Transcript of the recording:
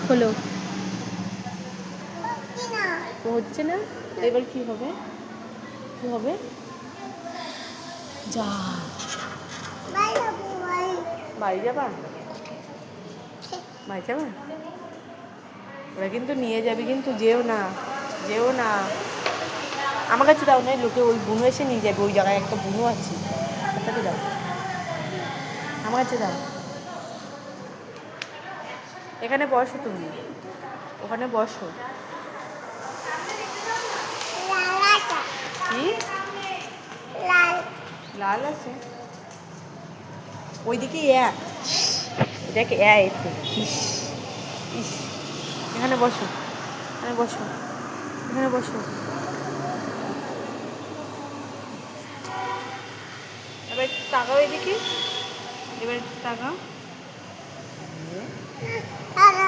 হলো হচ্ছে না, এবার কি হবে? কি হবে? যা বাড়ি যাবা? বাড়ি যাবা? ওরা কিন্তু নিয়ে যাবি, কিন্তু যেও না, যেও না। আমার কাছে দাও না, লোকে ওই বুনু এসে নিয়ে যাবে, ওই জায়গায় একটা বুনু আছে, ওটাকে দাও, আমার কাছে দাও। এখানে বসো তুমি, ওখানে বসো। কি লাল আছে ওইদিকে? এটাকে একটু ইস ইস। এখানে বসো, এখানে বসো, এখানে বসো। এবার একটু তাকাও এদিকে, এবার একটু তাকাও।